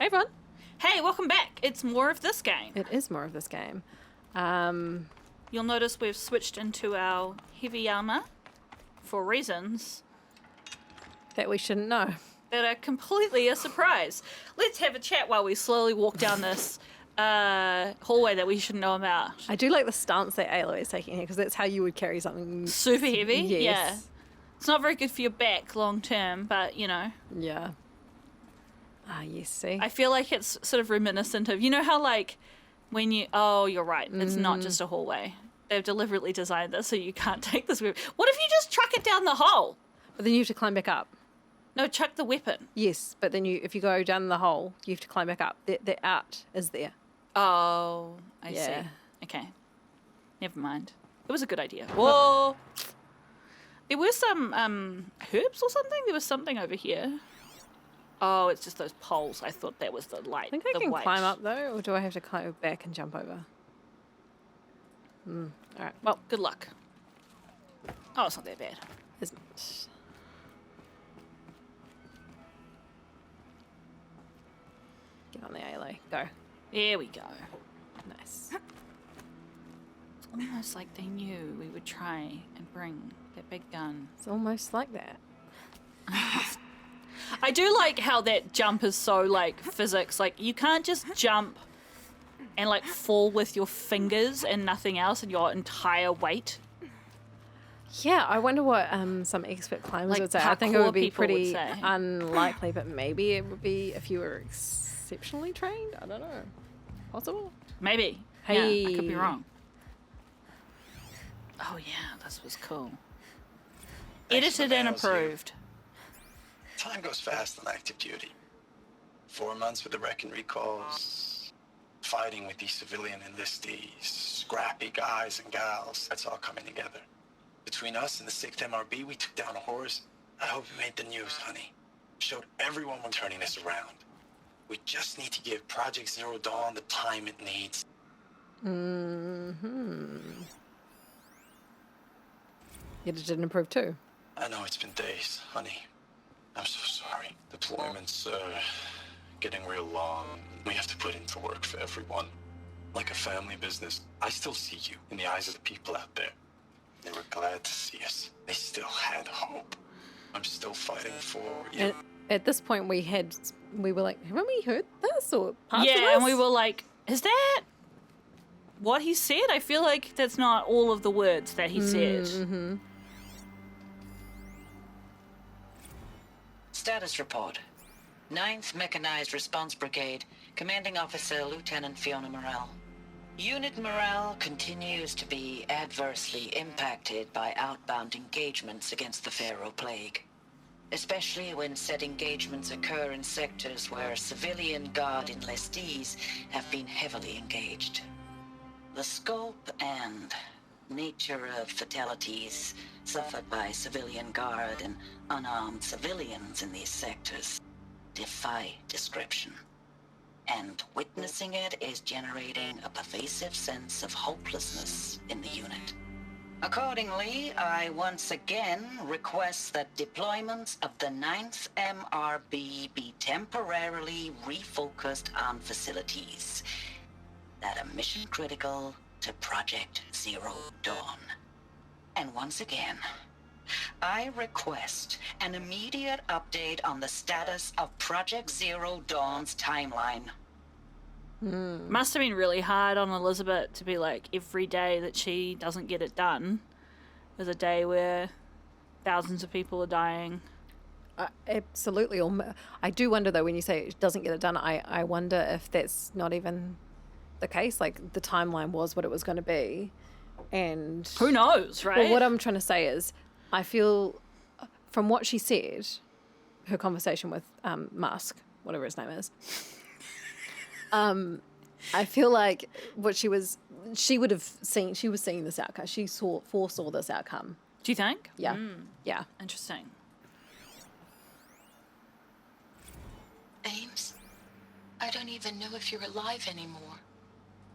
Hey everyone. Hey, welcome back. It's more of this game. It is more of this game. You'll notice we've switched into our heavy armor for reasons That we shouldn't know. that are completely a surprise. Let's have a chat while we slowly walk down this hallway that we should know about. I do like the stance that Aloy is taking here because that's how you would carry something. Super heavy? Yes. Yeah. It's not very good for your back long term, but you know. Yeah. Ah, yes, see? I feel like it's sort of reminiscent of, you know how like when you, oh, you're right. It's not just a hallway. They've deliberately designed this so you can't take this weapon. What if you just chuck it down the hole? But then you have to climb back up. No, chuck the weapon. Yes, but then if you go down the hole, you have to climb back up. The out is there. Oh, I Yeah. see. Okay. Never mind. It was a good idea. Whoa! There were some herbs or something? There was something over here. Oh, it's just those poles. I thought that was the light. I think I the can white. climb up though, or do I have to climb back and jump over? All right. Well, Good luck. Oh, it's not that bad. isn't it? Get on the Aloy. Go. There we go. Nice. It's almost like they knew we would try and bring that big gun. It's almost like that. I do like how that jump is so like physics. Like you can't just jump and like fall with your fingers and nothing else and your entire weight. Yeah, I wonder what some expert climbers Like would say. I think it parkour would be people would pretty say. unlikely, but maybe it would be if you were exceptionally trained. I don't know. Possible. Maybe. Hey. Yeah, I could be wrong. Oh yeah, this was cool. Thanks for Edited the and mails here. approved. Time goes fast on active duty. 4 months with the wreck and recalls, fighting with these civilian enlistees, scrappy guys and gals. That's all coming together. Between us and the 6th MRB, we took down a horse. I hope it made the news, honey. Showed everyone we're turning this around. We just need to give Project Zero Dawn the time it needs. Edited and approved too. I know it's been days, honey. I'm so sorry. Deployments are getting real long. We have to put into work for everyone. Like a family business. I still see you in the eyes of the people out there. They were glad to see us. They still had hope. I'm still fighting for you. And at this point, we were like, haven't we heard this or parts of Yeah, and we this? were like, is that what he said? I feel like that's not all of the words that he said. Status report. 9th Mechanized Response Brigade, Commanding Officer Lieutenant Fiona Morell. Unit morale continues to be adversely impacted by outbound engagements against the Pharaoh Plague, especially when said engagements occur in sectors where civilian guard enlistees have been heavily engaged. The scope and nature of fatalities suffered by civilian guard and unarmed civilians in these sectors defy description. And witnessing it is generating a pervasive sense of hopelessness in the unit. Accordingly, I once again request that deployments of the 9th MRB be temporarily refocused on facilities that are mission critical to Project Zero Dawn. And once again, I request an immediate update on the status of Project Zero Dawn's timeline. Must have been really hard on Elizabeth to be like, every day that she doesn't get it done is a day where thousands of people are dying. Absolutely. I do wonder though, when you say it doesn't get it done, I wonder if that's not even the case. Like the timeline was what it was going to be. And Who knows, right? well, what I'm trying to say is, I feel from what she said, her conversation with Musk, whatever his name is, I feel like she was seeing this outcome. She foresaw this outcome. Do you think? Yeah. Yeah. Interesting. Ames, I don't even know if you're alive anymore.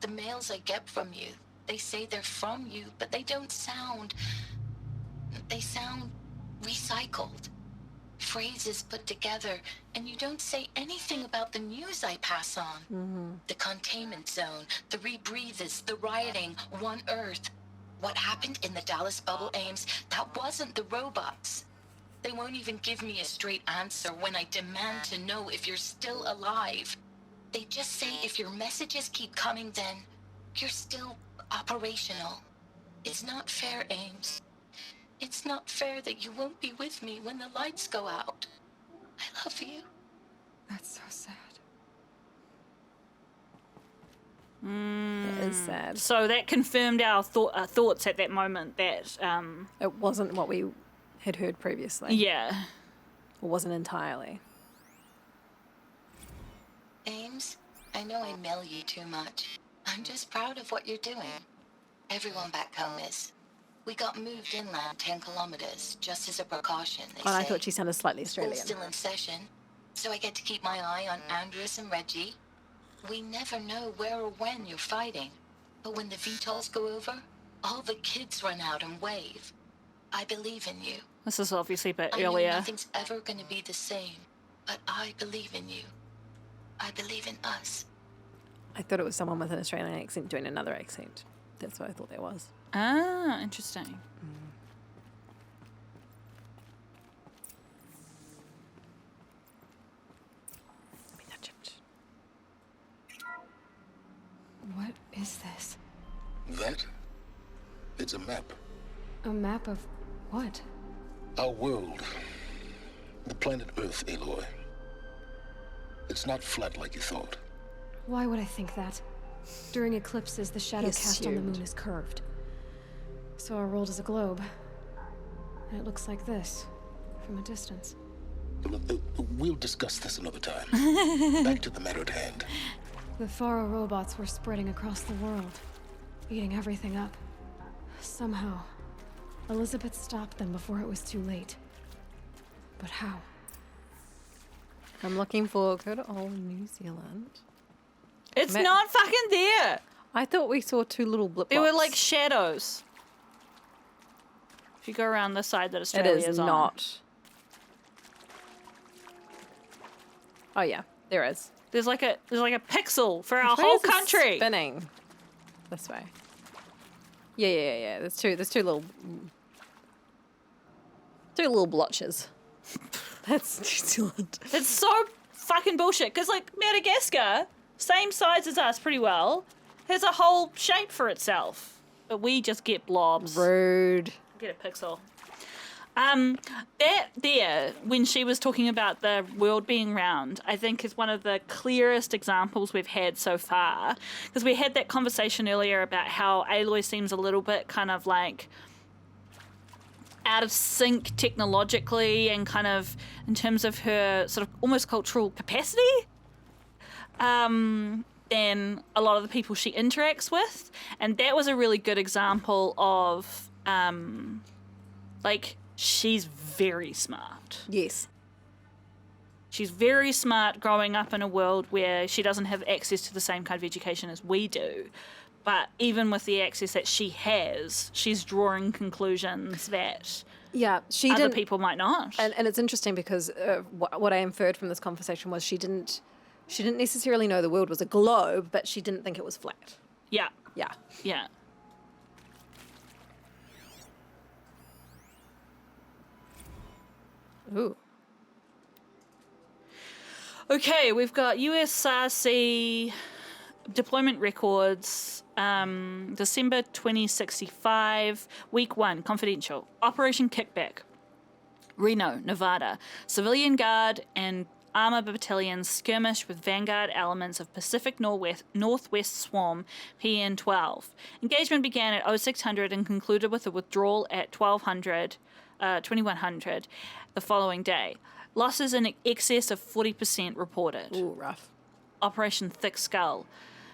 The mails I get from you, they say they're from you, but they don't sound... They sound recycled. Phrases put together, and you don't say anything about the news I pass on. The containment zone, the rebreathers, the rioting, One Earth. What happened in the Dallas bubble, Ames, that wasn't the robots. They won't even give me a straight answer when I demand to know if you're still alive. They just say if your messages keep coming, then you're still operational. It's not fair, Ames. It's not fair that you won't be with me when the lights go out. I love you. That's so sad. It is sad. So that confirmed our thoughts at that moment that, It wasn't what we had heard previously. yeah. It wasn't entirely. Ames, I know I mail you too much. I'm just proud of what you're doing. Everyone back home is. We got moved inland 10 kilometers, just as a precaution, they And say. I thought she sounded slightly School's Australian. still in session, so I get to keep my eye on Andrus and Reggie. We never know where or when you're fighting, but when the VTOLs go over, all the kids run out and wave. I believe in you. This is obviously a bit I know earlier. nothing's ever gonna be the same, but I believe in you. I believe in us. I thought it was someone with an Australian accent doing another accent. That's what I thought that was. Ah, interesting. Let me touch it. What is this? That? It's a map. A map of what? Our world. The planet Earth, Aloy. It's not flat like you thought. Why would I think that? During eclipses, the shadow He cast on the assumed. moon is curved. So our world is a globe. And it looks like this, from a distance. We'll discuss this another time. Back to the matter at hand. The Faro robots were spreading across the world, eating everything up. Somehow, Elizabeth stopped them before it was too late. But how? I'm looking for good old New Zealand. It's Ma- not fucking there. I thought we saw two little blip They were bops. like shadows. If you go around the side that It Australia is on. not. Oh yeah, there is. There's like a pixel for our Which way whole is it country. spinning. This way. Yeah. There's two little blotches. That's New Zealand. It's so fucking bullshit. Because, like, Madagascar, same size as us pretty well, has a whole shape for itself. But we just get blobs. Rude. Get a pixel. That there, when she was talking about the world being round, I think is one of the clearest examples we've had so far. Because we had that conversation earlier about how Aloy seems a little bit kind of like out of sync technologically and kind of in terms of her sort of almost cultural capacity than a lot of the people she interacts with. And that was a really good example of like she's very smart. Yes. She's very smart growing up in a world where she doesn't have access to the same kind of education as we do. But even with the access that she has, she's drawing conclusions that Yeah, she other didn't. people might not. And it's interesting because what I inferred from this conversation was she didn't necessarily know the world was a globe, but she didn't think it was flat. Yeah, Yeah. yeah. Ooh. Okay, we've got USRC deployment records. December 2065, week 1, confidential. Operation Kickback. Reno, Nevada. Civilian Guard and Armor Battalions skirmish with Vanguard elements of Pacific Northwest Swarm PN-12. Engagement began at 0600 and concluded with a withdrawal at 2100 the following day. Losses in excess of 40% reported. Ooh, rough. Operation Thick Skull.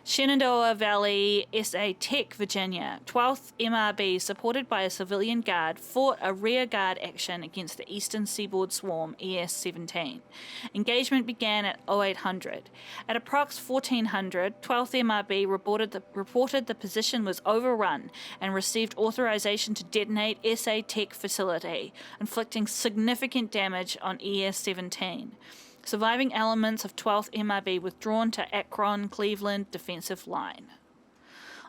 Shenandoah Valley, SA Tech, Virginia. 12th MRB, supported by a civilian guard, fought a rear guard action against the Eastern Seaboard Swarm, ES-17. Engagement began at 0800. At approx 1400, 12th MRB reported the position was overrun and received authorization to detonate SA Tech facility, inflicting significant damage on ES-17. Surviving elements of 12th MRB withdrawn to Akron, Cleveland defensive line.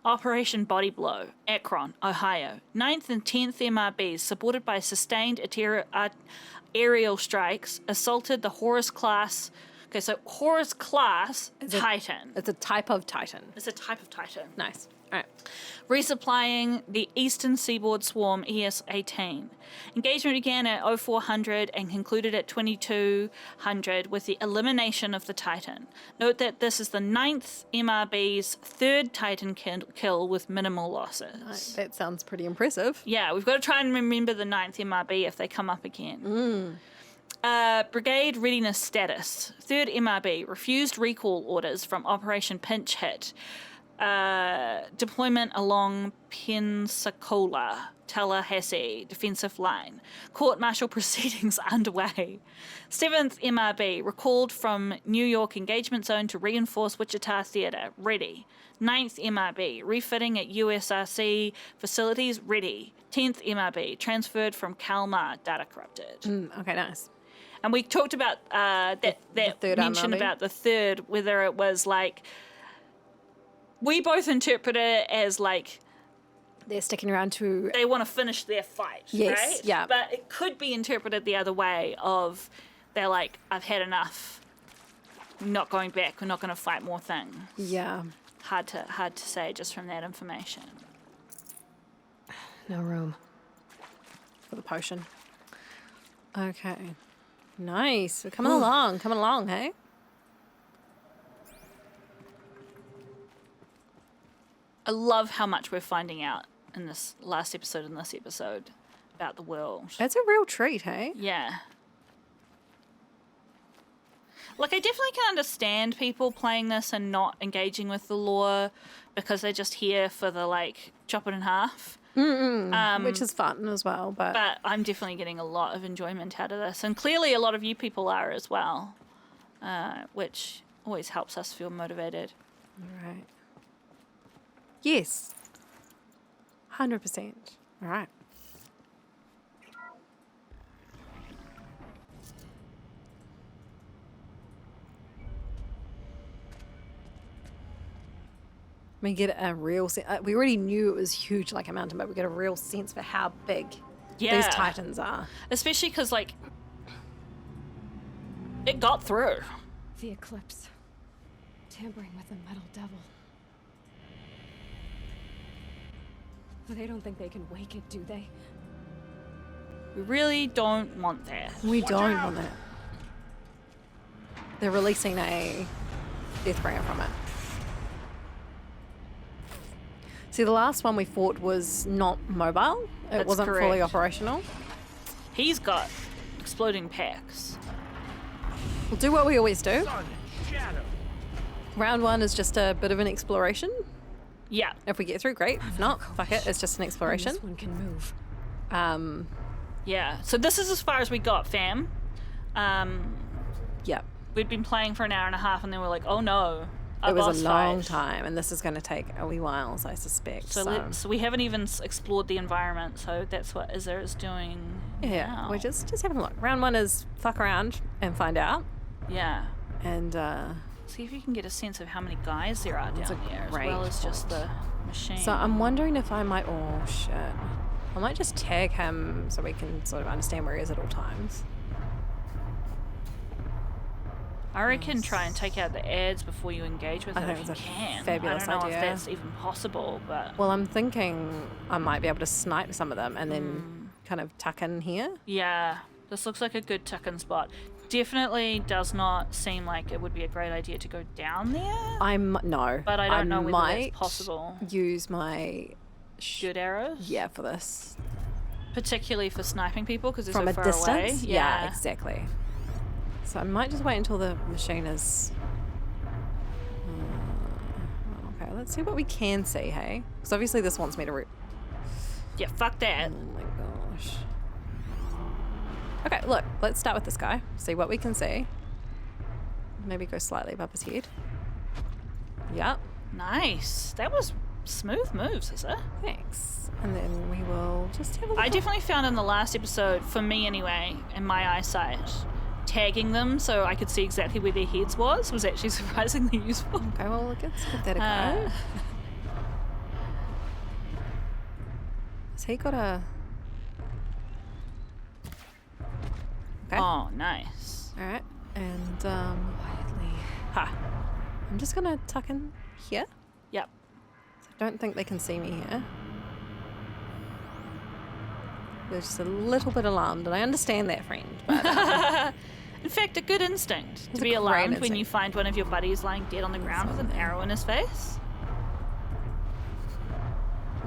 Operation Body Blow, Akron, Ohio. 9th and 10th MRBs, supported by sustained aerial strikes, assaulted the Horus class. Okay, so Horus class Titan. It's a type of Titan. It's a type of Titan. Nice. All right. Resupplying the Eastern Seaboard Swarm ES-18. Engagement began at 0400 and concluded at 2200 with the elimination of the Titan. Note that this is the 9th MRB's third Titan kill with minimal losses. That sounds pretty impressive. Yeah, we've got to try and remember the 9th MRB if they come up again. Brigade readiness status. 3rd MRB refused recall orders from Operation Pinch Hit. Deployment along Pensacola, Tallahassee defensive line. Court-martial proceedings underway. 7th MRB recalled from New York engagement zone to reinforce Wichita Theater. Ready. 9th MRB refitting at USRC facilities. Ready. 10th MRB transferred from Kalmar. Data corrupted. Okay, nice. And we talked about that third mention MRB. about the third, whether it was like. We both interpret it as like They're sticking around to... they want to finish their fight, Yes, right? yeah. But it could be interpreted the other way of they're like, I've had enough. I'm not going back. We're not going to fight more things. Yeah. Hard to say just from that information. No room. For the potion. Okay. Nice. We're coming along, hey? I love how much we're finding out in this last episode and this episode about the world. That's a real treat, hey? Yeah. Like, I definitely can understand people playing this and not engaging with the lore because they're just here for the, like, chop it in half. Which is fun as well, but I'm definitely getting a lot of enjoyment out of this. And clearly a lot of you people are as well, which always helps us feel motivated. all right. Yes. 100%. All right. We get a real sense. We already knew it was huge like a mountain, but we get a real sense for how big Yeah. these titans are. Especially because, like, it got through. The eclipse. Tampering with the metal devil. But they don't think they can wake it, do they? We really don't want that. We don't want that. They're releasing a Deathbringer from it. See, the last one we fought was not mobile. It That's wasn't fully correct. operational. He's got exploding packs. We'll do what we always do. Round one is just a bit of an exploration. Yeah. If we get through, great. If not, fuck it. It's just an exploration. This one can move. Yeah. So this is as far as we got, fam. Yep. We'd been playing for an hour and a half, and then we're like, oh no. It was boss a long fight. time, and this is going to take a wee while, I suspect. So we haven't even explored the environment, so that's what Izzer is doing yeah, now. we're just having a look. Round one is fuck around and find out. Yeah. And See if you can get a sense of how many guys there are That's down a here, as great well as just the machine. so I'm wondering if I might... Oh, shit. I might just tag him so we can sort of understand where he is at all times. I reckon try and take out the ads before you engage with I it think if it's you a can. fabulous I don't know idea. if that's even possible, but Well, I'm thinking I might be able to snipe some of them and then kind of tuck in here. yeah, this looks like a good tuck-in spot. Definitely does not seem like it would be a great idea to go down there. No. But I don't know whether that's might possible. use my... Good arrows? Yeah, for this. Particularly for sniping people because they're From so a far distance? away. Yeah, exactly. So I might just wait until the machine is... let's see what we can see, hey? Because obviously this wants me to... Yeah, fuck that. Oh my gosh. Okay, look, let's start with this guy. See what we can see. Maybe go slightly above his head. Yep, Nice. That was smooth moves, is it? thanks. And then we will just have a look. I definitely found in the last episode, for me anyway, in my eyesight, tagging them so I could see exactly where their heads was actually surprisingly useful. Okay, well, let's give that a go. Has he got a... Okay. Oh, nice. All right, and quietly. Ha. I'm just gonna tuck in here. Yep. I don't think they can see me here. They're just a little bit alarmed, and I understand that, friend. But In fact, a good instinct It's to a be great alarmed when instinct. you find one of your buddies lying dead on the ground with an arrow in his face.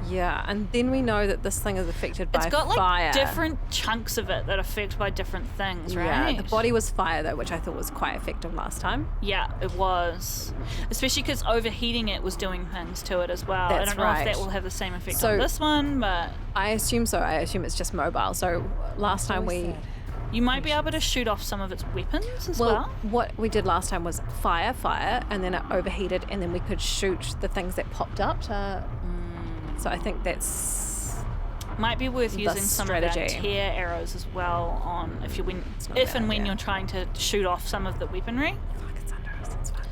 yeah, and then we know that this thing is affected by It's got like fire. different chunks of it that are affected by different things, right? Yeah, the body was fire though, which I thought was quite effective last time. Yeah, it was. Especially because overheating it was doing things to it as well. I That's don't know if right. that will have the same effect So- on this one, but I assume so. I assume it's just mobile. So last time we... you might be able to shoot off some of its weapons as well. What we did last time was fire, and then it overheated, and then we could shoot the things that popped up. So I think that's... Might be worth the using some of our strategy. tear arrows as well on if not a if bad and when idea. you're trying to shoot off some of the weaponry. Fuck, it's under us. It's fine.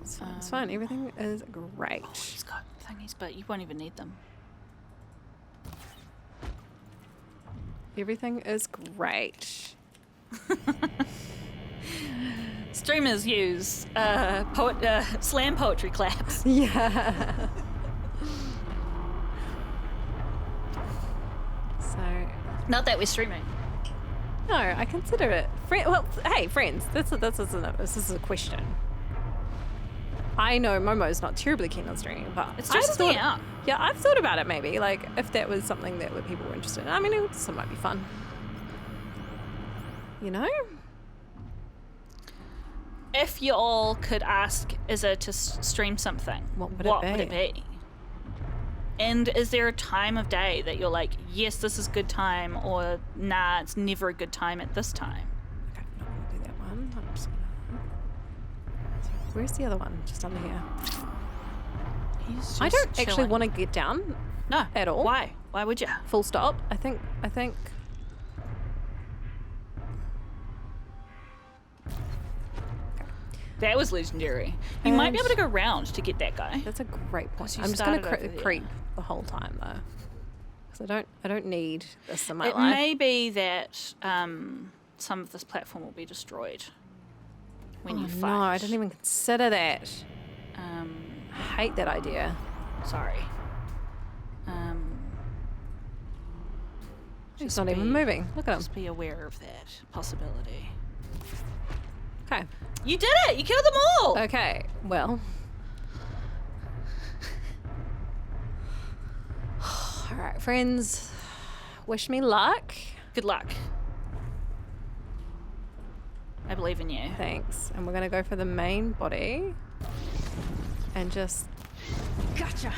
It's fine. It's fine. Everything is great. He's got thingies, but you won't even need them. Everything is great. Streamers use slam poetry claps. Yeah. So, Not that we're streaming. no, I consider it. Well, hey, friends, this is a question. I know Momo's not terribly keen on streaming, but It's I've just me thought- out. Yeah, I've thought about it maybe, like if that was something that people were interested in. I mean, it also might be fun. You know? If you all could ask Izza to stream something, What would it be? And is there a time of day that you're like, yes, this is good time, or nah, it's never a good time at this time? Okay, I'm not gonna do that one. I'm just gonna... So where's the other one? Just under here. He's I don't actually want to get down no at all. Why? Why would you? full stop. I think That was legendary. You might be able to go round to get that guy. that's a great point. 'Cause you I'm just gonna started over there. creep the whole time though, because I don't need this in my It life. may be that some of this platform will be destroyed when you fight. No, I didn't even consider that. Um, I hate that idea. sorry. She's just not even be- moving. Look at him. Just be aware of that possibility. Okay. You did it! You killed them all! Okay. Well. All right, friends. Wish me luck. Good luck. I believe in you. Thanks. And we're gonna go for the main body. And just... Gotcha.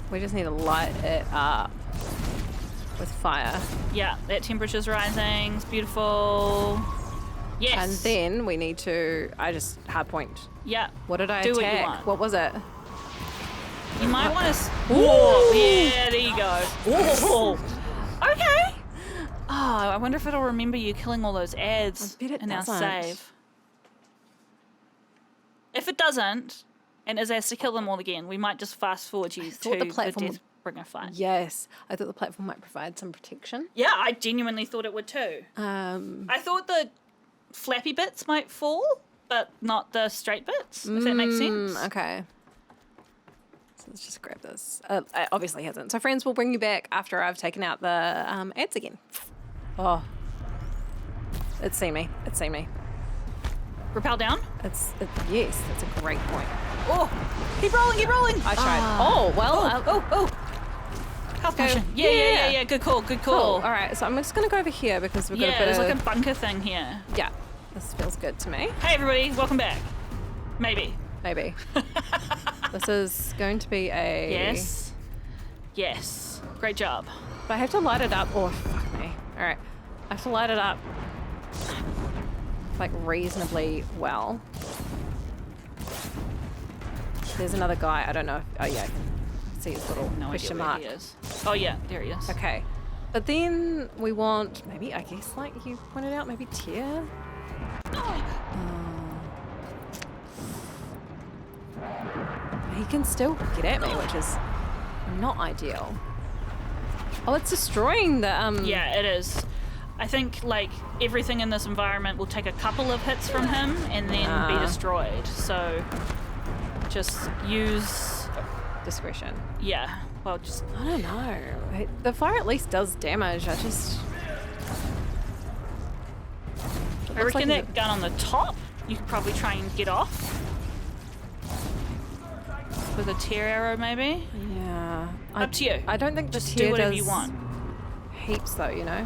We just need to light it up with fire. Yeah, that temperature's rising. It's beautiful. Yes. And then we need to... I just hardpoint. Yeah. What did I Do attack? what you want. What was it? You might want to. Whoa! Yeah, there you go. Whoa! Okay. Oh, I wonder if it'll remember you killing all those ads I bet it in our doesn't. save. If it doesn't, and Izzy has to kill them all again, we might just fast forward you thought to the platform the Deathbringer fight. Yes. I thought the platform might provide some protection. Yeah, I genuinely thought it would too. I thought the flappy bits might fall, but not the straight bits, if that makes sense. Okay. So let's just grab this. It obviously hasn't. So friends, we'll bring you back after I've taken out the ads again. Oh. It's seen me. It's seen me. Rappel down. Yes, that's a great point. Oh, keep rolling, keep rolling. I tried. Oh, well. Health potion. Yeah. Good call, good Cool. call. All right, so I'm just going to go over here because we've got a Yeah, bit there's of... like a bunker thing here. Yeah, this feels good to me. Hey everybody, welcome back. Maybe. Maybe. This is going to be a... Yes. Yes. Great job. But I have to light it up. Oh, fuck me. Alright. I have to light it up like reasonably well. There's another guy. I don't know if... Oh, yeah. I can see his little No idea question where mark. he is. Oh yeah, there he is. Okay. But then we want... Maybe, I guess, like you pointed out, maybe tier? He can still get at me, which is not ideal. Oh, it's destroying the... Yeah, it is. I think like everything in this environment will take a couple of hits from him and then be destroyed. So just use discretion. yeah. Well, just I don't know. The fire at least does damage. I just... I looks reckon like that gun on the top you could probably try and get off with a tear arrow maybe. Yeah. Up to you. I don't think the Just tier do whatever does you want. heaps though, you know?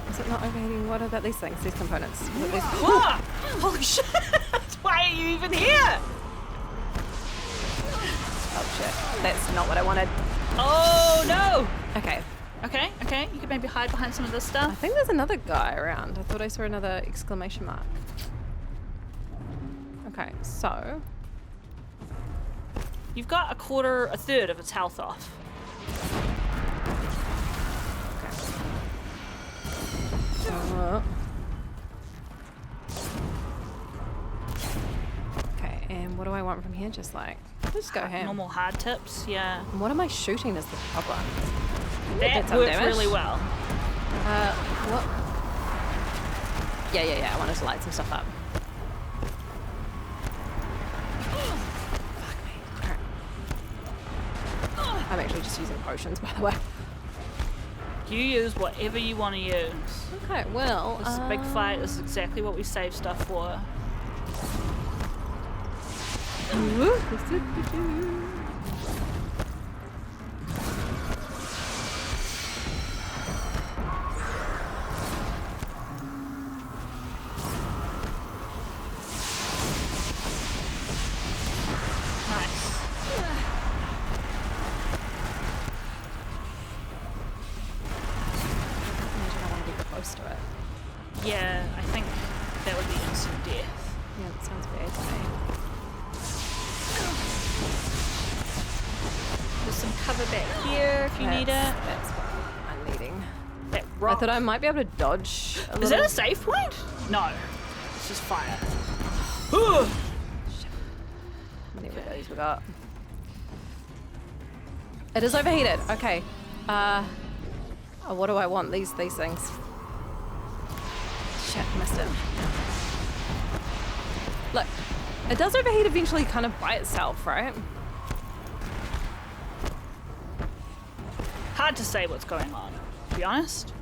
Is it not overheating? What about these things? These components? Is it these... Whoa! Holy shit! Why are you even here? Oh shit. That's not what I wanted. Oh no! Okay. Okay, okay. You could maybe hide behind some of this I stuff. think there's another guy around. I thought I saw another exclamation mark. Okay, so... You've got a third of its health off. Okay, and what do I want from here? Just like, let's go ham. Normal hard tips, yeah. And what am I shooting is the problem. That did some works damage. really well. What? Yeah. I wanted to light some stuff up. Fuck me. Alright. I'm actually just using potions, by the way. You use whatever you want to use. Okay, well... This is a big fight. This is exactly what we save stuff for. Nice. Imagine I want to be close to it. Yeah, I think that would be instant death. Yeah, that sounds bad to me. There's some cover back here if you need it. That's what I'm needing. That I rock. thought I might be able to dodge a Is little. that a save point? No. It's just fire. How many of those we got? It is overheated. Okay. What do I want? These things. Shit, missed it. Look, it does overheat eventually kind of by itself, right? Hard to say what's going on, to be honest.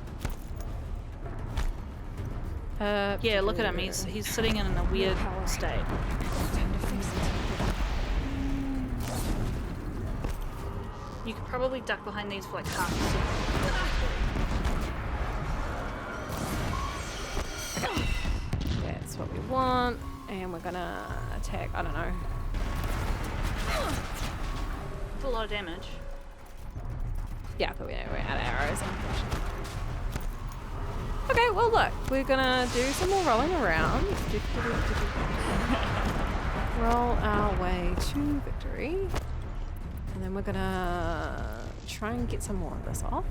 Yeah, look at him. He's sitting in a weird state. You could probably duck behind these for like half a second. That's what we want. And we're gonna attack, I don't know. That's a lot of damage. Yeah, but we're out of arrows, unfortunately. Okay, well look, we're gonna do some more rolling around. Roll our way to victory. And then we're gonna try and get some more of this off.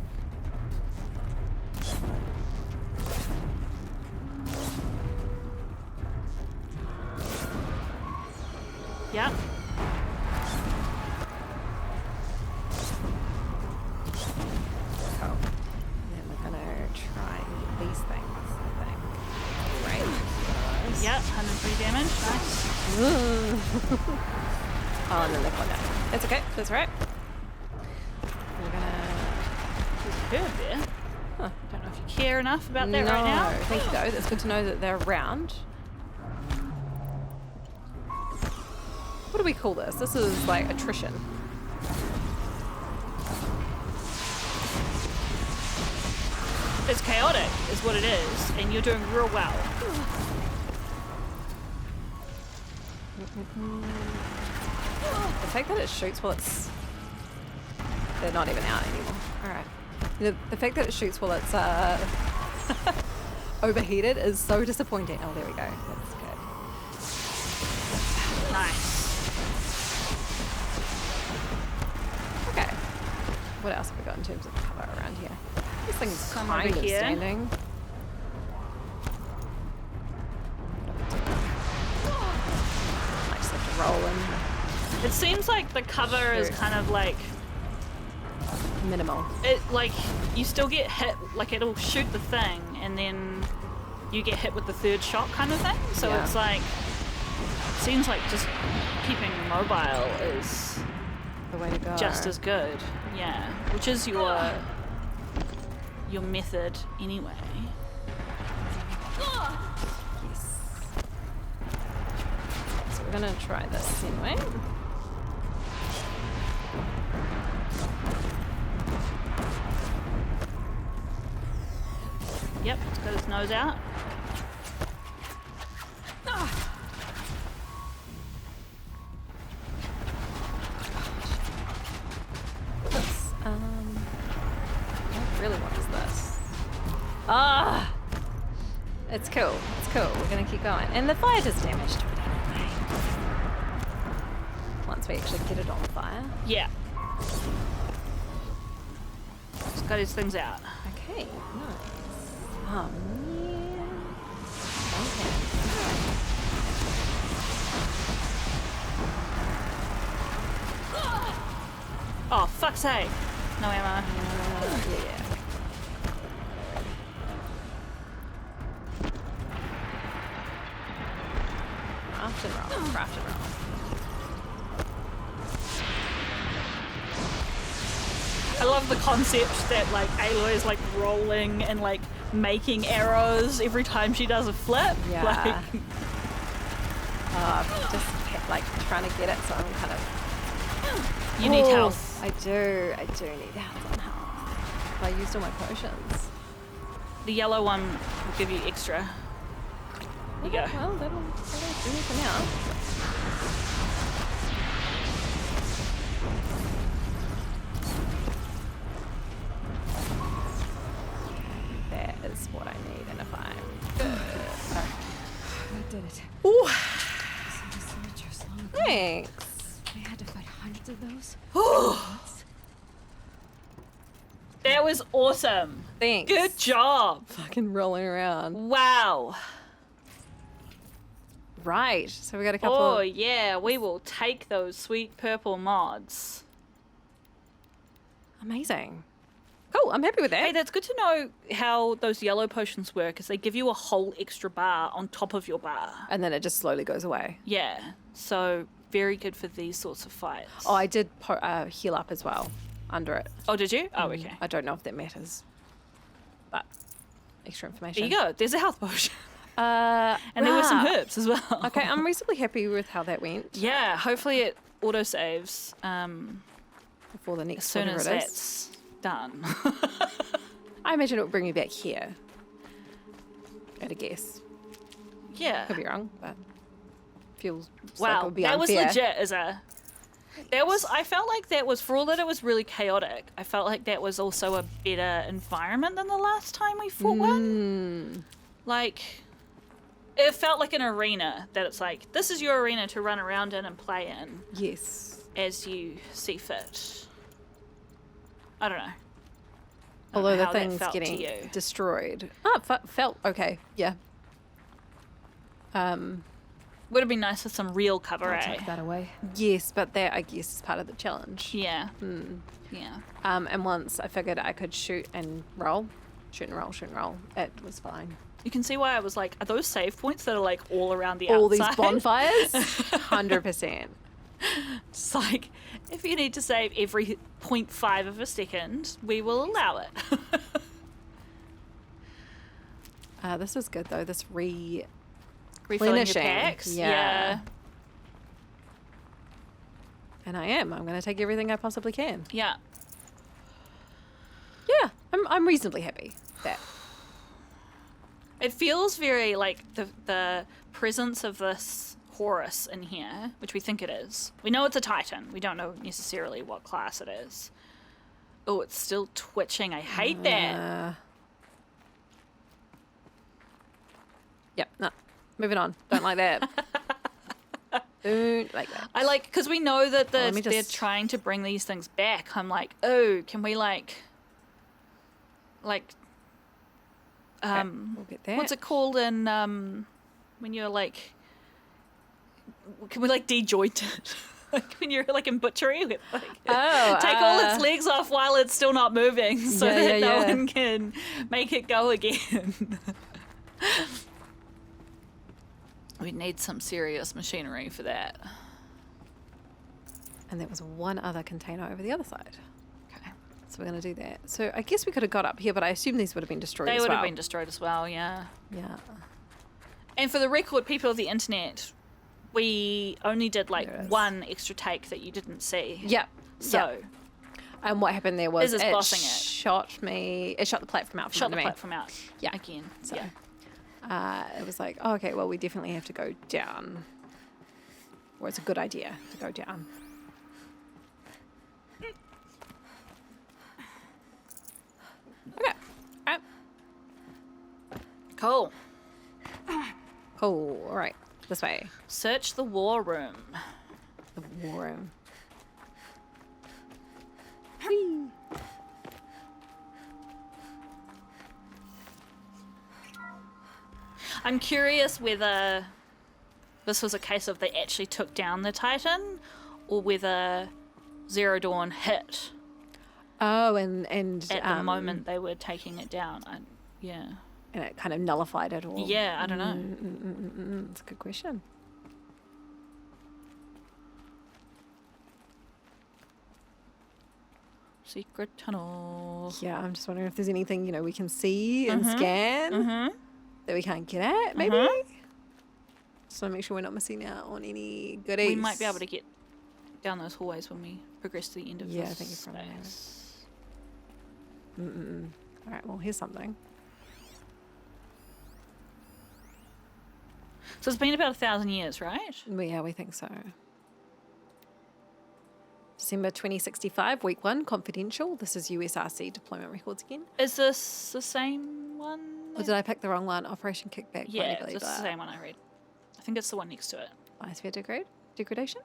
Yep. Cool. And then we're gonna try and get these things, I think. Right. Yep, 103 damage. Nice. Oh, and then they fall down. That's okay. That's right. We're gonna... There's a bird there. Huh. Don't know if you care enough about that no, right now. thank you though. That's good to know that they're around. What do we call this? This is like attrition. It's chaotic, is what it is, and you're doing real well. The fact that it shoots while it's... They're not even out anymore. Alright. The fact that it shoots while it's overheated is so disappointing. Oh, there we go. That's good. Nice. Okay. What else have we got in terms of cover around here? This thing's Some kind over of here. standing. I just have to roll in. It seems like the cover is kind of like Minimal. it. Like you still get hit. Like it'll shoot the thing, and then you get hit with the third shot, kind of thing. So Yeah. it's like seems like just keeping mobile is The way to go. just as good. Yeah, which is your method anyway. Yes. So we're gonna try this anyway. Yep, it's got his nose out. This, what really what is this? Ah! It's cool. It's cool. We're gonna keep going. And the fire does damage to it anyway. Once we actually get it on fire. Yeah. He's got his things out. Okay, nice. Oh man. Okay. Oh, fuck's sake. No ammo. Yeah. Craft and roll. Craft and roll. I love the concept that like Aloy is like rolling and like making arrows every time she does a flip. Yeah. Like, Just like trying to get it, so I'm kind of. you need Oh, health. I do need health on health. I used all my potions. The yellow one will give you extra. There you go. Well, that'll do me for now. That is what I need, and if I'm good. That did it. Ooh, Some of the soldiers long ago. thanks. They had to fight hundreds of those. That was awesome. Thanks. Good job. Fucking rolling around. Wow. Right. So we got a couple. Oh yeah, we will take those sweet purple mods. Amazing. Cool. I'm happy with that. Hey, that's good to know how those yellow potions work, is they give you a whole extra bar on top of your bar. And then it just slowly goes away. Yeah, so very good for these sorts of fights. Oh, I did heal up as well under it. Oh, did you? Oh, okay. I don't know if that matters, but extra information. There you go. There's a health potion. And And there were some herbs as well. Okay, I'm reasonably happy with how that went. Yeah, hopefully it autosaves Before the as next soon whatever as it is. that's done. I imagine it would bring me back here. At a guess. Yeah. Could be wrong, but feels like it Wow, would be that was unfair. legit as a... That was, I felt like that was, for all that it was really chaotic, I felt like that was also a better environment than the last time we fought one. Like, it felt like an arena that it's like, this is your arena to run around in and play in Yes. as you see fit. I don't know. Although the how that thing's felt to getting you. destroyed. Oh, felt okay. Yeah. Would have been nice with some real cover, I'll eh? take that away. Yes, but that I guess is part of the challenge. Yeah. Yeah. And once I figured I could shoot and roll, it was fine. You can see why I was like, are those save points that are like all around the All outside? these bonfires, 100%. It's like, if you need to save every 0.5 of a second, we will allow it. This is good though. This Refilling your replenishing. packs. Yeah. And I'm going to take everything I possibly can. Yeah. Yeah, I'm reasonably happy with that. It feels very like the presence of this Horus in here, which we think it is. We know it's a Titan. We don't know necessarily what class it is. Oh, it's still twitching. I hate that. Yep, no. Moving on. Don't like that. Don't like that. I like, because we know that let me they're just- trying to bring these things back. I'm like, oh, can we Okay, we'll get that. what's it called in, when you're like, can we like dejoint it? Like when you're like in butchery, with, like, take all its legs off while it's still not moving, so Yeah, that no yeah. one can make it go again. We need some serious machinery for that. And there was one other container over the other side. Okay. So we're going to do that. So I guess we could have got up here, but I assume these would have been destroyed They as would well. have been destroyed as well, yeah. Yeah. And for the record, people of the internet, we only did like There it is. one extra take that you didn't see. Yep. So, Yep. And what happened there was Is it bossing it. shot me. It shot the platform out from shot under the me. platform out. Yeah. Again. So Yeah. it was like, oh, okay, well, we definitely have to go down. Or it's a good idea to go down. Okay. All right. Cool. Cool. All right. This way. Search the war room. The war room. I'm curious whether this was a case of they actually took down the Titan or whether Zero Dawn hit Oh, and at the moment they were taking it down. Yeah. and it kind of nullified it all. Yeah, I don't know. That's a good question. Secret tunnel. Yeah, I'm just wondering if there's anything we can see and scan that we can't get at. Maybe. Just want to make sure we're not missing out on any goodies. We might be able to get down those hallways when we progress to the end of Yeah, I this think you're probably right. space. All right. Well, here's something. So it's been about 1,000 years, right? Yeah, we think so. December 2065, week 1, confidential. This is USRC deployment records again. Is this the same one? Or did I pick the wrong one? Operation Kickback. Yeah, blah, it's blah, the blah. same one I read. I think it's the one next to it. Biosphere degradation.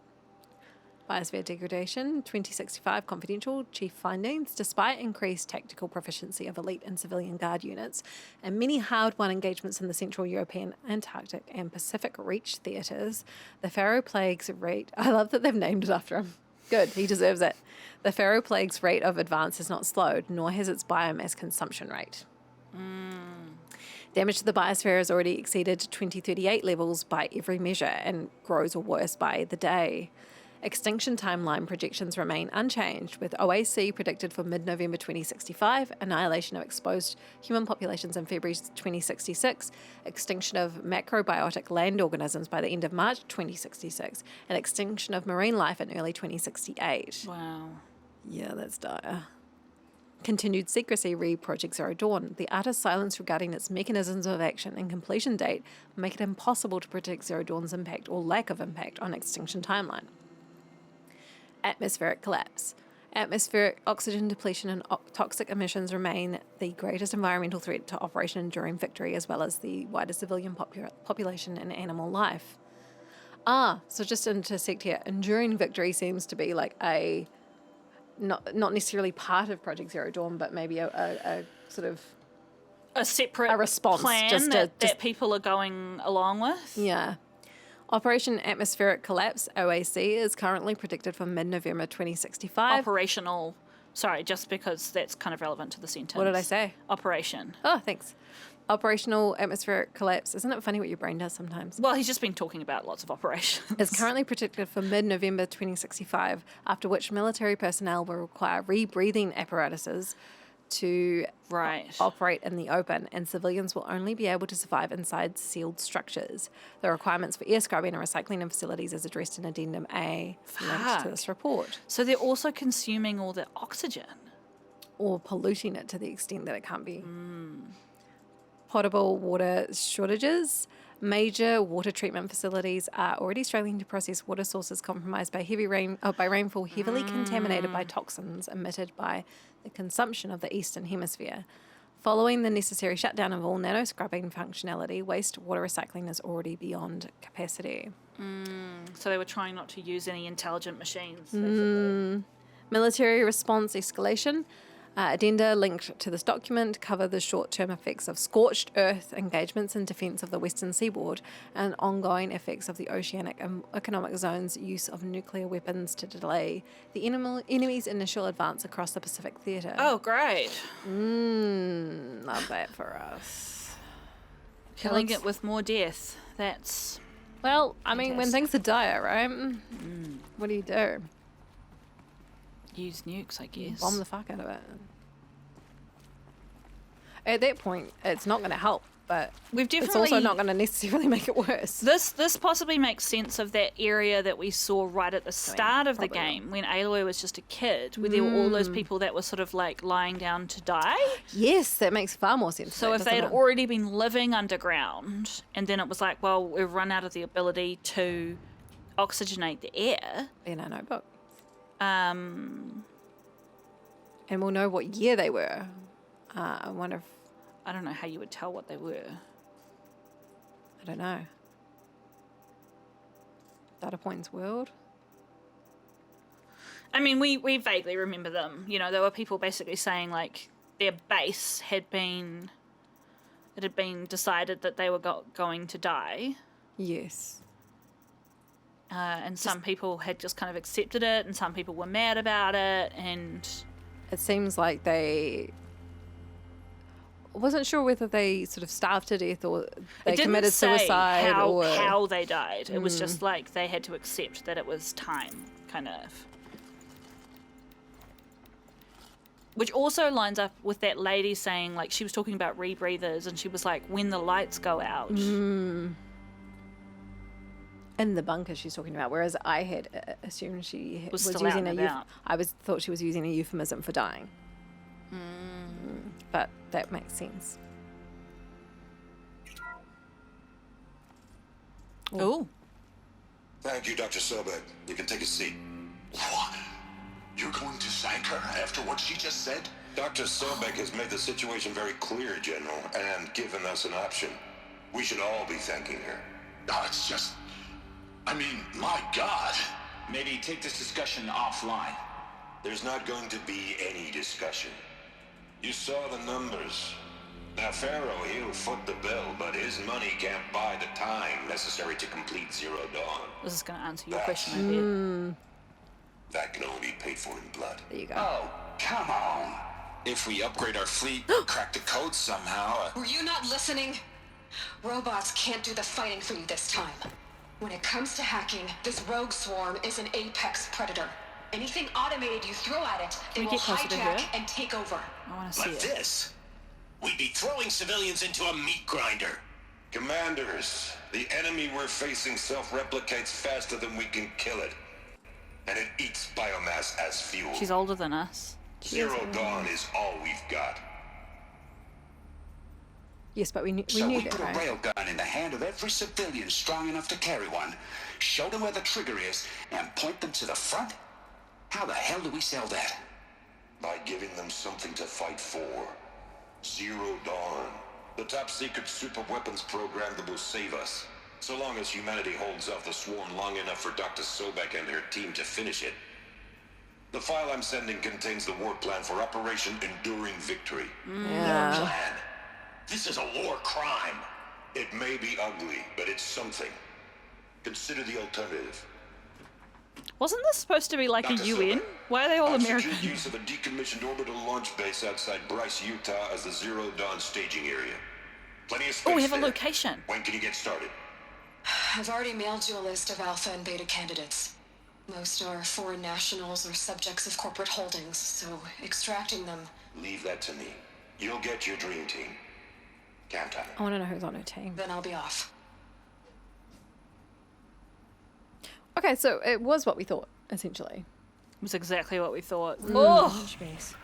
Biosphere degradation, 2065 confidential. Chief findings: despite increased tactical proficiency of elite and civilian guard units and many hard-won engagements in the Central European, Antarctic, and Pacific Reach theatres, the Pharaoh Plague's rate. I love that they've named it after him. Good, he deserves it. The Pharaoh Plague's rate of advance has not slowed, nor has its biomass consumption rate. Damage to the biosphere has already exceeded 2038 levels by every measure and grows worse by the day. Extinction timeline projections remain unchanged, with OAC predicted for mid-November 2065, annihilation of exposed human populations in February 2066, extinction of macrobiotic land organisms by the end of March 2066, and extinction of marine life in early 2068. Wow. Yeah, that's dire. Continued secrecy re Project Zero Dawn. The utter silence regarding its mechanisms of action and completion date make it impossible to predict Zero Dawn's impact or lack of impact on extinction timeline. Atmospheric collapse. Atmospheric oxygen depletion and toxic emissions remain the greatest environmental threat to Operation Enduring Victory, as well as the wider civilian population and animal life. So just to intersect here, Enduring Victory seems to be like a not necessarily part of Project Zero Dawn, but maybe a sort of A separate A response, plan just that people are going along with. yeah. Operation Atmospheric Collapse, OAC, is currently predicted for mid-November 2065. Operational. Sorry, just because that's kind of relevant to the sentence. What did I say? Operation. Oh, thanks. Operational Atmospheric Collapse. Isn't it funny what your brain does sometimes? Well, he's just been talking about lots of operations. Is currently predicted for mid-November 2065, after which military personnel will require rebreathing apparatuses to Right. operate in the open, and civilians will only be able to survive inside sealed structures. The requirements for air scrubbing and recycling of facilities is addressed in Addendum A linked Fuck. to this report. So they're also consuming all the oxygen. Or polluting it to the extent that it can't be. potable water shortages. Major water treatment facilities are already struggling to process water sources compromised by by rainfall heavily contaminated by toxins emitted by the consumption of the Eastern Hemisphere. Following the necessary shutdown of all nano-scrubbing functionality, wastewater recycling is already beyond capacity. So they were trying not to use any intelligent machines. Basically. Military response escalation. Addenda linked to this document cover the short-term effects of scorched earth engagements in defence of the western seaboard and ongoing effects of the oceanic and economic zone's use of nuclear weapons to delay the enemy's initial advance across the Pacific theatre. Oh, great. Not bad for us. Killing it with more death. That's... Well, I mean, when Fantastic. things are dire, right? What do you do? Use nukes, I guess. Bomb the fuck out of it. At that point, it's not going to help, but We've it's definitely... also not going to necessarily make it worse. This possibly makes sense of that area that we saw right at the start of the probably. game when Aloy was just a kid, where there were all those people that were sort of like lying down to die. Yes, that makes far more sense. So if they had doesn't it? already been living underground, and then it was like, well, we've run out of the ability to oxygenate the air, in our notebook, um, and we'll know what year they were. I wonder if I don't know how you would tell what they were. I don't know. Data Points World. I mean, we vaguely remember them. You know, there were people basically saying like their base had been, it had been decided that they were going to die. Yes. And some people had just kind of accepted it, and some people were mad about it, and It seems like they. I wasn't sure whether they sort of starved to death or they it didn't committed say suicide or how they died. It was just like they had to accept that it was time, kind of. Which also lines up with that lady saying, like, she was talking about rebreathers, and she was like, when the lights go out. in the bunker she's talking about, whereas I had assumed she Was was still out using and a about. thought she was using a euphemism for dying. But that makes sense. Oh. Thank you, Dr. Sobek. You can take a seat. What? You're going to thank her after what she just said? Dr. Sobek has made the situation very clear, General, and given us an option. We should all be thanking her. No, it's just... I mean, my God. Maybe take this discussion offline. There's not going to be any discussion. You saw the numbers. Now, Pharaoh, he'll foot the bill, but his money can't buy the time necessary to complete Zero Dawn. This is going to answer your question, I bet. That can only be paid for in blood. There you go. Oh, come on. If we upgrade our fleet, crack the code somehow... Were you not listening? Robots can't do the fighting for you this time. When it comes to hacking, this rogue swarm is an apex predator. Anything automated you throw at it, they we will get closer to hijack her? and take over. I want to see Like it. this? We'd be throwing civilians into a meat grinder. Commanders, the enemy we're facing self-replicates faster than we can kill it. And it eats biomass as fuel. She's older than us. Zero Dawn is all we've got. Yes, but we knew So we that, put right? a railgun in the hand of every civilian strong enough to carry one, show them where the trigger is, and point them to the front? How the hell do we sell that? By giving them something to fight for. Zero Dawn. The top secret super weapons program that will save us. So long as humanity holds off the swarm long enough for Dr. Sobek and her team to finish it. The file I'm sending contains the war plan for Operation Enduring Victory. Yeah. Plan. This is a war crime. It may be ugly, but it's something. Consider the alternative. Wasn't this supposed to be like a Dr. UN? Sobek, Why are they all I've American? secured use of a decommissioned orbital launch base outside Bryce, Utah as the Zero Dawn staging area. Plenty of space Oh, we have a there. location. When can you get started? I've already mailed you a list of alpha and beta candidates. Most are foreign nationals or subjects of corporate holdings, so extracting them... Leave that to me. You'll get your dream team. Count on it. I want to know who's on her team. Then I'll be off. Okay, so it was what we thought, essentially. It was exactly what we thought. Oh! Space.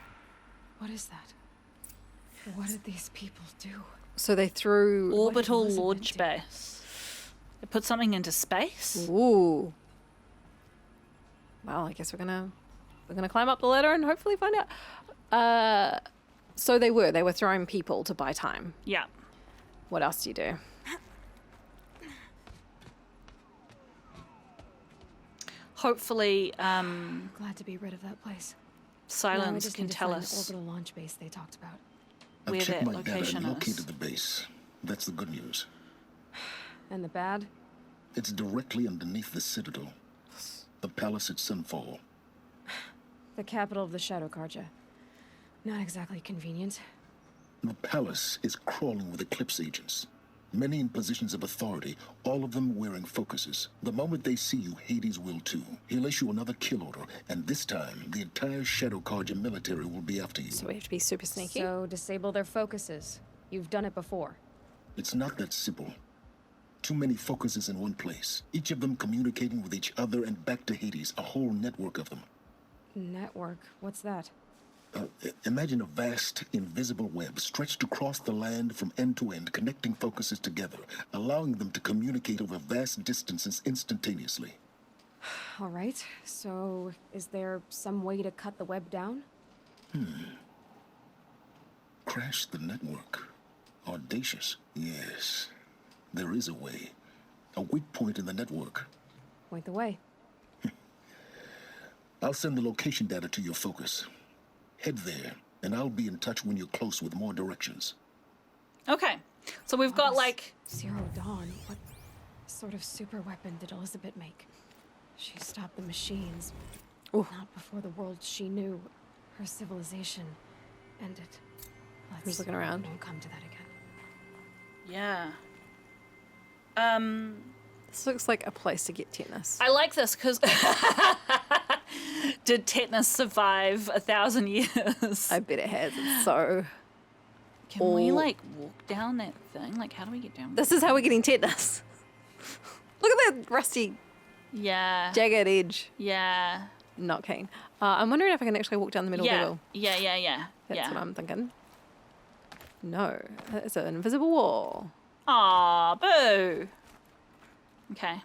What is that? What did these people do? So they threw. Orbital Elizabeth launch do? base. They put something into space? Ooh. Well, I guess we're gonna climb up the ladder and hopefully find out. So they were throwing people to buy time. Yeah. What else do you do? Hopefully, Glad to be rid of that place. Now I Silence just can need to tell find us the orbital launch base they talked about. I've where checked that my data location and located is. the base. That's the good news. And the bad? It's directly underneath the Citadel. The palace at Sunfall. The capital of the Shadow Carja. Not exactly convenient. The palace is crawling with Eclipse agents. Many in positions of authority, all of them wearing focuses. The moment they see you, Hades will too. He'll issue another kill order, and this time, the entire Shadow Carja military will be after you. So we have to be super sneaky. So disable their focuses. You've done it before. It's not that simple. Too many focuses in one place, each of them communicating with each other and back to Hades, a whole network of them. Network? What's that? Imagine a vast, invisible web stretched across the land from end to end, connecting focuses together, allowing them to communicate over vast distances instantaneously. All right. So, is there some way to cut the web down? Crash the network. Audacious. Yes, there is a way. A weak point in the network. Point the way. I'll send the location data to your focus. Head there, and I'll be in touch when you're close with more directions. Okay. So we've got like Zero Dawn. What sort of super weapon did Elizabeth make? She stopped the machines. Not before the world she knew, her civilization, ended. Who's looking around? Won't come to that again. yeah. This looks like a place to get tetanus. I like this because did tetanus survive 1,000 years? I bet it has. It's so. Can we Oh. like walk down that thing? Like, how do we get down? This is how we're getting tetanus. Look at that rusty, Yeah. jagged edge. Yeah. Not keen. I'm wondering if I can actually walk down the middle Yeah. level. Yeah. That's what I'm thinking. No, it's an invisible wall. Aw, boo. Okay.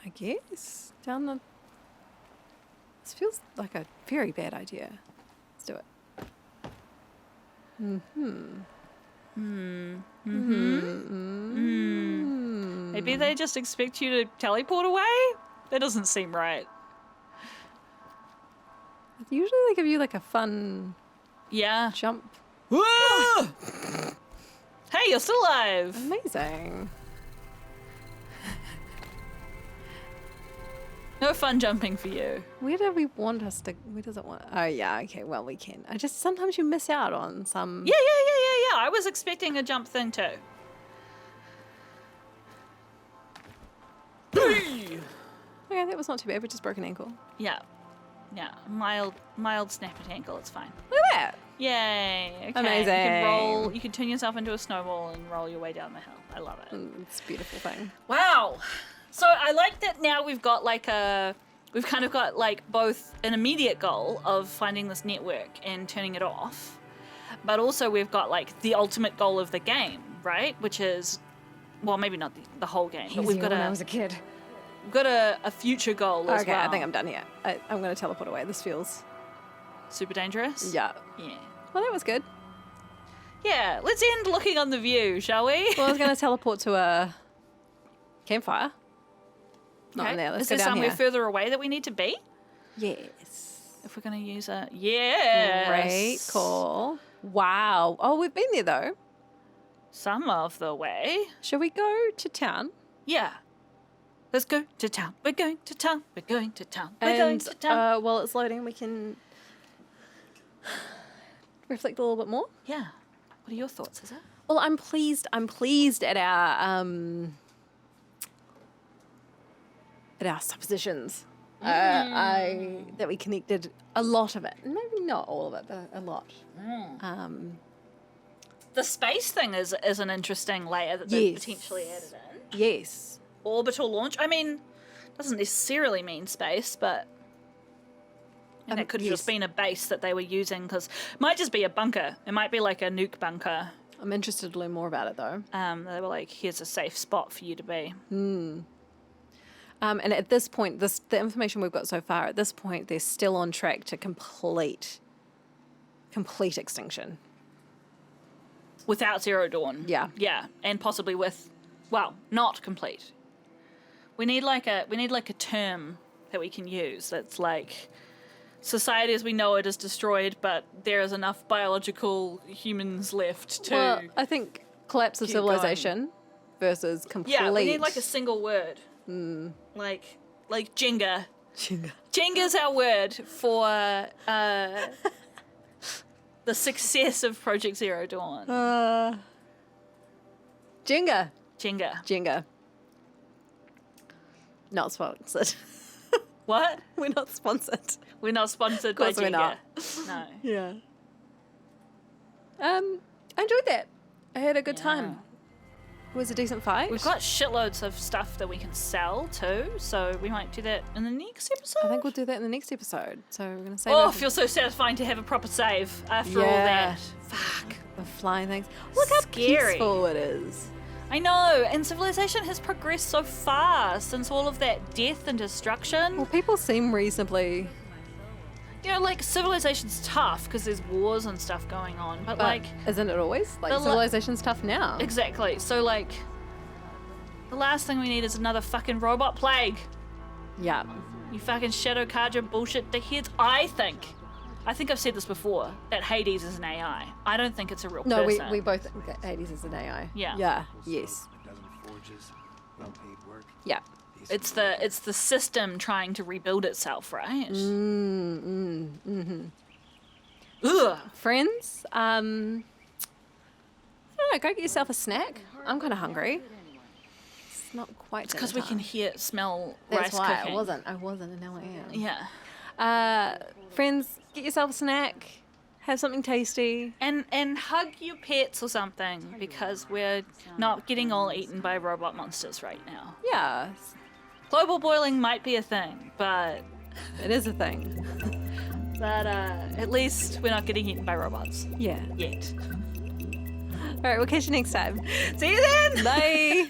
I guess down the. This feels like a very bad idea. Let's do it. Maybe they just expect you to teleport away? That doesn't seem right. Usually they give you like a fun Yeah. jump. Hey, you're still alive. Amazing. No fun jumping for you. Where do we want us to? Where does it want? Oh yeah, okay. Well, we can. I just sometimes you miss out on some. Yeah. I was expecting a jump thing too. Okay, that was not too bad. We just broke an ankle. Yeah. Mild snap at ankle. It's fine. Look at that. Yay. Okay. Amazing. You can roll. You can turn yourself into a snowball and roll your way down the hill. I love it. It's a beautiful thing. Wow. So I like that now we've got like we've kind of got like both an immediate goal of finding this network and turning it off, but also we've got like the ultimate goal of the game, right? Which is, well, maybe not the whole game, but we've Easier got when I was a kid. a future goal as Okay, well. I think I'm done here. I'm going to teleport away. This feels. Super dangerous. Yeah. Yeah. Well, that was good. Yeah. Let's end looking on the view, shall we? Well, I was going to teleport to a campfire. Not in Okay. there. Let's Is go there down somewhere here. further away that we need to be? Yes. If we're going to use a Great call. Wow. Oh, we've been there though. Some of the way. Shall we go to town? Yeah. Let's go to town. We're going to town. We're going to town. We're going to town. While it's loading, we can reflect a little bit more. Yeah. What are your thoughts, is it? Well, I'm pleased at our suppositions. That we connected a lot of it. Maybe not all of it, but a lot. The space thing is an interesting layer that they've Yes. potentially added in. Yes. Orbital launch. I mean, doesn't necessarily mean space, but And it could have yes. just been a base that they were using, because it might just be a bunker. It might be like a nuke bunker. I'm interested to learn more about it though. They were like, here's a safe spot for you to be. And at this point, the information we've got so far, at this point, they're still on track to complete extinction. Without Zero Dawn. Yeah. Yeah. And possibly with, well, not complete. We need like a term that we can use that's like, society as we know it is destroyed, but there is enough biological humans left to... Well, I think collapse of keep civilization versus complete... Yeah, we need like a single word. Like Jenga. Jenga. Jenga's our word for the success of Project Zero Dawn. Jenga. Jenga. Not sponsored. What? We're not sponsored. We're not sponsored by Of course we're Jenga. not. No. Yeah. I enjoyed that. I had a good time. It was a decent fight. We've got shitloads of stuff that we can sell too, so we might do that in the next episode. I think we'll do that in the next episode. So we're going to save Oh, it it feels so satisfying to have a proper save after all Yeah. that. Fuck. the flying things. Look how Scary. peaceful it is. I know, and civilization has progressed so far since all of that death and destruction. Well, people seem reasonably... You know, like, civilization's tough because there's wars and stuff going on, but But like... isn't it always? Like, the la- civilization's tough now. Exactly. So, like, the last thing we need is another fucking robot plague. Yeah. You fucking Shadow Carja bullshit dickheads. I think I've said this before, that Hades is an AI. I don't think it's a real No, person. we both think that Hades is an AI. Yeah. Yeah. Yes. Yeah. It's the system trying to rebuild itself, right? Ugh. Friends, I don't know, go get yourself a snack. I'm kind of hungry. It's not quite Because we can smell That's rice why cooking. I wasn't, and now I am. Yeah. Friends, get yourself a snack. Have something tasty. And hug your pets or something, because we're not getting all eaten by robot monsters right now. Yeah, Global boiling might be a thing, but it is a thing. at least we're not getting eaten by robots Yeah. yet. All right, we'll catch you next time. See you then. Bye.